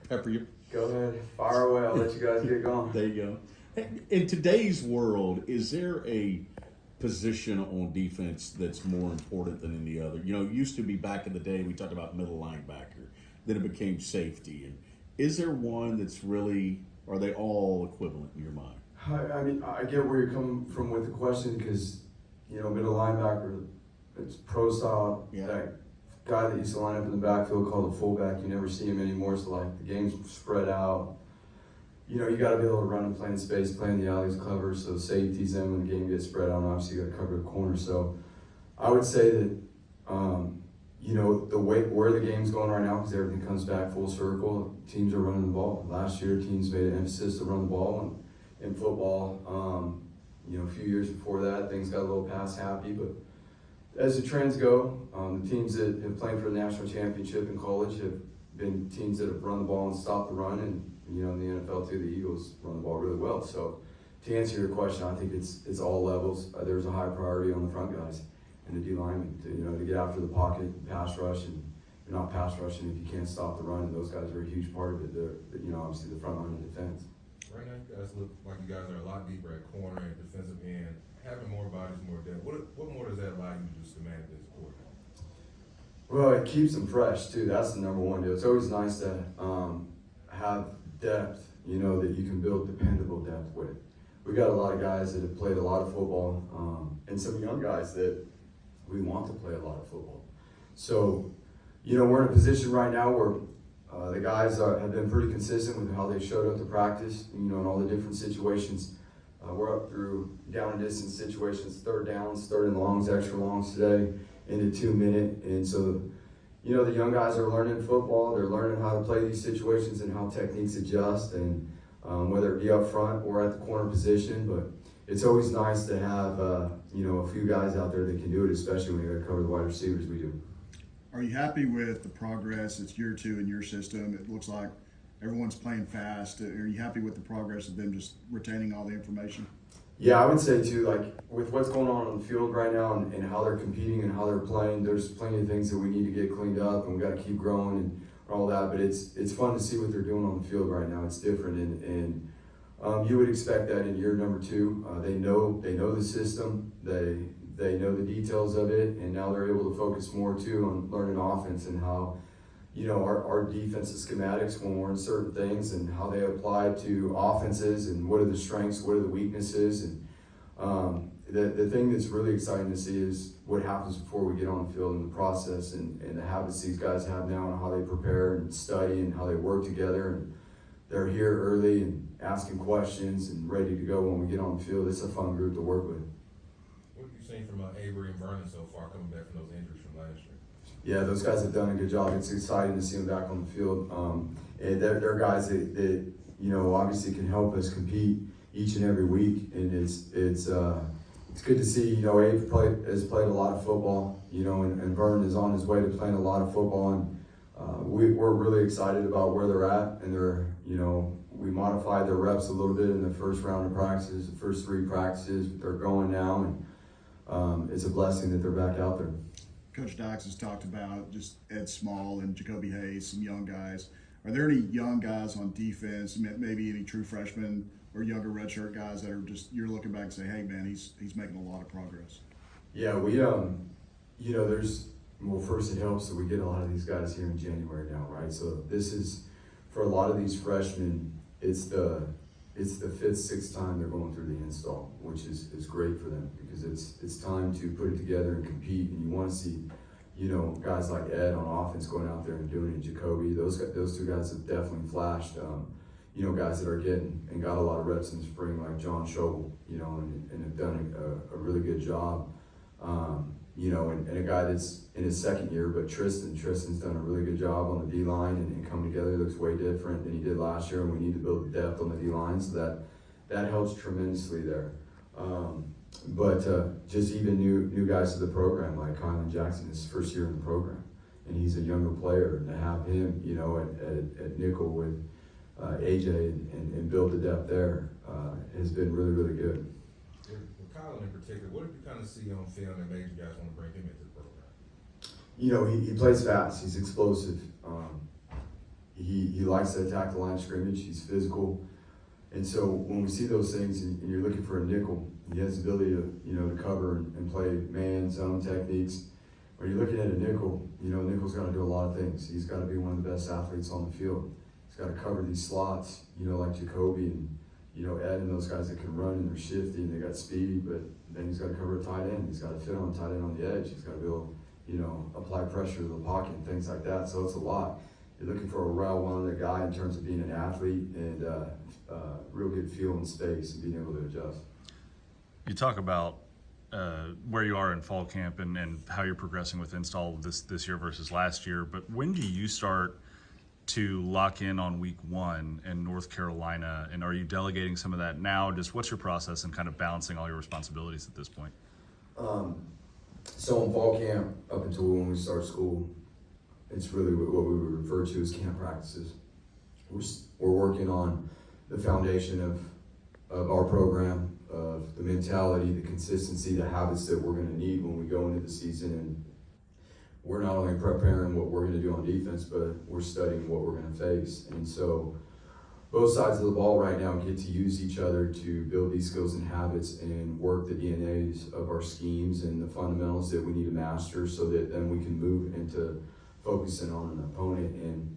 Pepper you. Go ahead, fire away. I'll let you guys get going. There you go. In today's world, is there a position on defense that's more important than any other? You know, it used to be back in the day, we talked about middle linebacker, then it became safety. And is there one that's really, are they all equivalent in your mind? I mean, I get where you're coming from with the question because, you know, middle linebacker, it's pro style. Yeah. That guy that used to line up in the backfield called a fullback, you never see him anymore. So, like, the game's spread out. You know, you got to be able to run and play in space, playing the alleys cover. So, safety's in when the game gets spread out. And obviously, you got to cover the corner. So, I would say that, you know, the way where the game's going right now, because everything comes back full circle, teams are running the ball. Last year, teams made an emphasis to run the ball. And in football, you know, a few years before that, things got a little pass happy. But as the trends go, the teams that have played for the national championship in college have been teams that have run the ball and stopped the run. And, you know, in the NFL too, the Eagles run the ball really well. So to answer your question, I think it's all levels. There's a high priority on the front guys and the D linemen to, you know, to get after the pocket, pass rush, and you're not pass rushing if you can't stop the run. And those guys are a huge part of it. They're, you know, obviously the front line of defense. Right now, you guys look like you guys are a lot deeper at corner and defensive end, having more bodies, more depth. What more does that allow you to just command as a quarterback? Well, it keeps them fresh too. That's the number one deal. It's always nice to have depth, you know, that you can build dependable depth with. We got a lot of guys that have played a lot of football, and some young guys that we want to play a lot of football. So, you know, we're in a position right now where the guys have been pretty consistent with how they showed up to practice, you know, in all the different situations. We're up through down and distance situations, third downs, third and longs, extra longs today, into 2 minute. And so, you know, the young guys are learning football. They're learning how to play these situations and how techniques adjust, and whether it be up front or at the corner position. But it's always nice to have, you know, a few guys out there that can do it, especially when you got to cover the wide receivers we do. Are you happy with the progress? It's year 2 in your system. It looks like everyone's playing fast. Are you happy with the progress of them just retaining all the information? Yeah, I would say too, like with what's going on the field right now and how they're competing and how they're playing, there's plenty of things that we need to get cleaned up, and we got to keep growing and all that. But it's fun to see what they're doing on the field right now. It's different, and you would expect that in year number 2. They know the system. They know the details of it, and now they're able to focus more too on learning offense and how, you know, our defensive schematics when we're in certain things and how they apply to offenses and what are the strengths, what are the weaknesses. And the thing that's really exciting to see is what happens before we get on the field and the process and the habits these guys have now and how they prepare and study and how they work together. And they're here early and asking questions and ready to go when we get on the field. It's a fun group to work with. What have you seen from Avery and Vernon so far coming back from those injuries from last year? Yeah, those guys have done a good job. It's exciting to see them back on the field. And they're guys that, you know, obviously can help us compete each and every week. And it's good to see, you know, Abe has played a lot of football, you know, and Vernon is on his way to playing a lot of football. And we're really excited about where they're at. And they're, you know, we modified their reps a little bit in the first round of practices, the first 3 practices. They're going now, and it's a blessing that they're back out there. Coach Dykes has talked about just Ed Small and Jacoby Hayes, some young guys. Are there any young guys on defense, maybe any true freshmen or younger redshirt guys that are just, you're looking back and say, hey man, he's making a lot of progress? Yeah, we you know, well, first it helps that we get a lot of these guys here in January now, right? So this is, for a lot of these freshmen, it's the 5th, 6th time they're going through the install, which is great for them because it's time to put it together and compete. And you want to see, you know, guys like Ed on offense going out there and doing it. Jacoby, those 2 guys have definitely flashed. You know, guys that are getting and got a lot of reps in the spring, like John Schobel, you know, and have done a really good job. You know, and a guy that's in his 2nd year, but Tristan's done a really good job on the D-line and coming together. He looks way different than he did last year, and we need to build the depth on the D-line, so that helps tremendously there. But just even new guys to the program, like Kylan Jackson, his 1st year in the program, and he's a younger player, and to have him, you know, at nickel with AJ and build the depth there has been really, really good. With Kylan in particular, what did you kind of see on film that made you guys want to bring him into the program? You know, he plays fast. He's explosive. he likes to attack the line of scrimmage. He's physical. And so when we see those things and you're looking for a nickel, he has the ability to, to cover and play man, zone techniques. When you're looking at a nickel, nickel's got to do a lot of things. He's got to be one of the best athletes on the field. He's got to cover these slots, like Jacoby and, Ed and those guys that can run and they're shifty and they got speed, but then he's got to cover a tight end. He's got to fit on a tight end on the edge. He's got to be able to, apply pressure to the pocket and things like that. So it's a lot. You're looking for a well-rounded guy in terms of being an athlete and real good feel in space and being able to adjust. You talk about where you are in fall camp and how you're progressing with install this year versus last year, but when do you start to lock in on week 1 in North Carolina, and are you delegating some of that now? Just what's your process and kind of balancing all your responsibilities at this point? So in fall camp, up until when we start school, it's really what we would refer to as camp practices. We're working on the foundation of our program, of the mentality, the consistency, the habits that we're going to need when we go into the season. And we're not only preparing what we're going to do on defense, but we're studying what we're going to face. And so both sides of the ball right now get to use each other to build these skills and habits and work the DNAs of our schemes and the fundamentals that we need to master so that then we can move into focusing on an opponent. And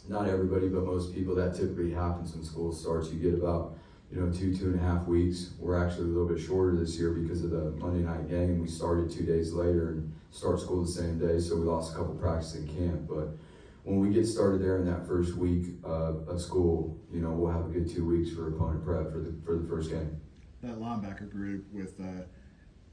not everybody, but most people, that typically happens when school starts. You get about 2.5 weeks. We're actually a little bit shorter this year because of the Monday night game. We started 2 days later and start school the same day, so we lost a couple practices in camp. But when we get started there in that first week of school, we'll have a good 2 weeks for opponent prep for the first game. That linebacker group with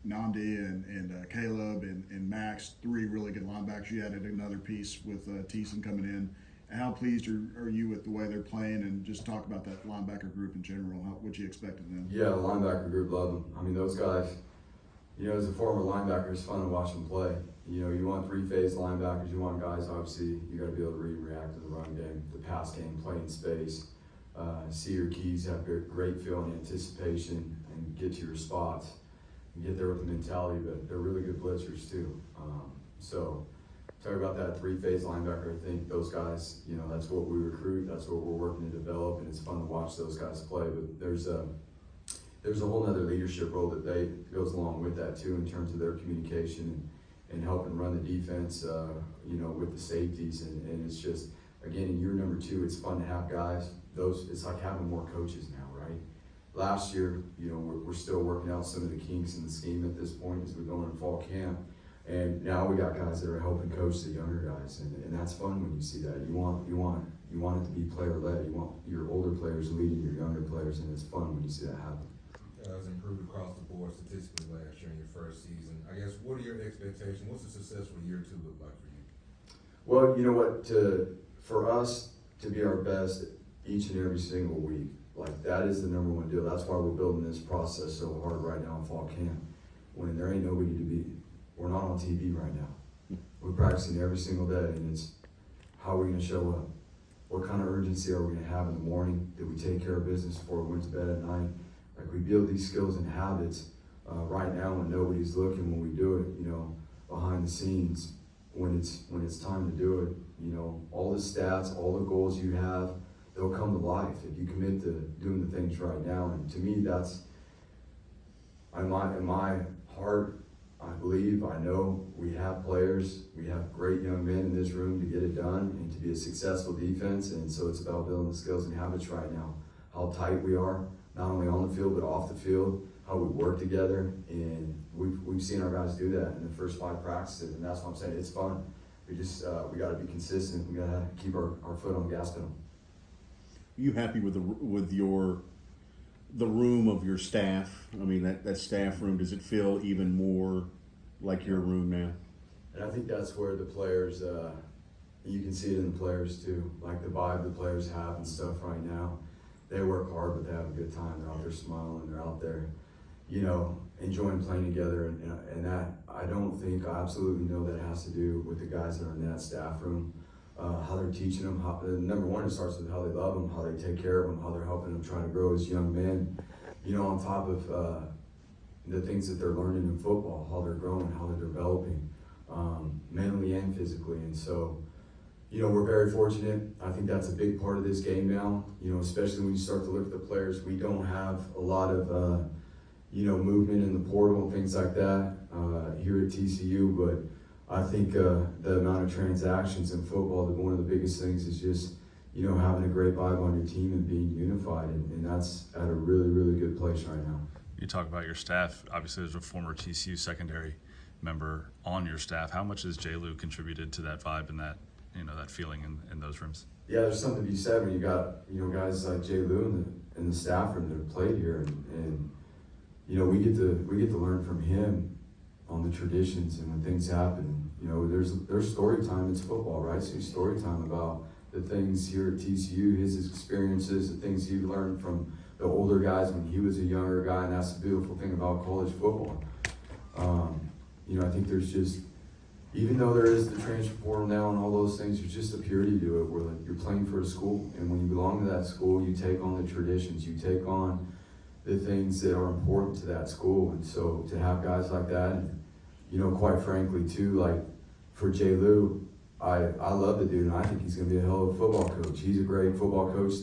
Namdi and Caleb and Max, 3 really good linebackers. You added another piece with Thiessen coming in. How pleased are you with the way they're playing, and just talk about that linebacker group in general, what you expect of them? Yeah, the linebacker group, love them. I mean, those guys, as a former linebacker, it's fun to watch them play. You want 3-phase linebackers. You want guys, obviously, you got to be able to read and react to the run game, the pass game, play in space, see your keys, have great feel and anticipation, and get to your spots, and get there with the mentality. But they're really good blitzers too. So talk about that 3-phase linebacker. I think those guys, that's what we recruit. That's what we're working to develop, and it's fun to watch those guys play. But there's a whole other leadership role that goes along with that too, in terms of their communication and helping run the defense, with the safeties. And it's just, again, in year number 2, it's fun to have guys. It's like having more coaches now, right? Last year, we're still working out some of the kinks in the scheme at this point as we go into fall camp. And now we got guys that are helping coach the younger guys, and that's fun when you see that. You want it to be player led. You want your older players leading your younger players, and it's fun when you see that happen. Guys improved across the board statistically last year in your first season. I guess, what are your expectations? What's a successful year 2 look like for you? Well, you know what? For us to be our best each and every single week, like that is the number 1 deal. That's why we're building this process so hard right now in fall camp. When there ain't nobody to beat. We're not on TV right now. We're practicing every single day, and it's how are we going to show up? What kind of urgency are we going to have in the morning? Did we take care of business before we went to bed at night? Like, we build these skills and habits right now when nobody's looking, when we do it, behind the scenes, when it's time to do it. All the stats, all the goals you have, they'll come to life if you commit to doing the things right now. And to me, that's in my heart. I believe, I know we have players, we have great young men in this room to get it done and to be a successful defense. And so it's about building the skills and habits right now. How tight we are, not only on the field, but off the field, how we work together. And we've seen our guys do that in the first 5 practices. And that's what I'm saying, it's fun. We just, we got to be consistent. We got to keep our foot on the gas pedal. Are you happy with the room of your staff? I mean, that staff room, does it feel even more like your room now? And I think that's where the players, you can see it in the players too, like the vibe the players have and stuff right now. They work hard, but they have a good time. They're out there smiling, they're out there, enjoying playing together. And that, I absolutely know that has to do with the guys that are in that staff room. How they're teaching them, number 1, it starts with how they love them, how they take care of them, how they're helping them try to grow as young men, on top of the things that they're learning in football, how they're growing, how they're developing, mentally and physically. And so, you know, we're very fortunate. I think that's a big part of this game now, you know, especially when you start to look at the players. We don't have a lot of, you know, movement in the portal and things like that here at TCU, but I think the amount of transactions in football, one of the biggest things is just, you know, having a great vibe on your team and being unified, and that's at a really, really good place right now. You talk about your staff. Obviously, there's a former TCU secondary member on your staff. How much has J. Lou contributed to that vibe and that, you know, that feeling in those rooms? Yeah, there's something to be said when you got, you know, guys like J. Lou and the staff room that have played here, and you know, we get to learn from him on the traditions and when things happen. You know, there's story time. It's football, right? So story time about the things here at TCU, his experiences, the things he learned from the older guys when he was a younger guy, and that's the beautiful thing about college football. You know, I think there's just, even though there is the transfer portal now and all those things, there's just a purity to it where, like, you're playing for a school, and when you belong to that school, you take on the traditions, you take on the things that are important to that school. And so to have guys like that, and, you know, quite frankly too, like for J. Lou, I love the dude, and I think he's going to be a hell of a football coach. He's a great football coach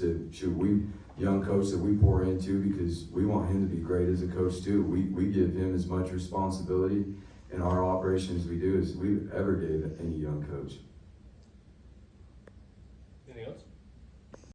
young coach that we pour into, because we want him to be great as a coach too. We give him as much responsibility in our operation as we do as we've ever gave any young coach.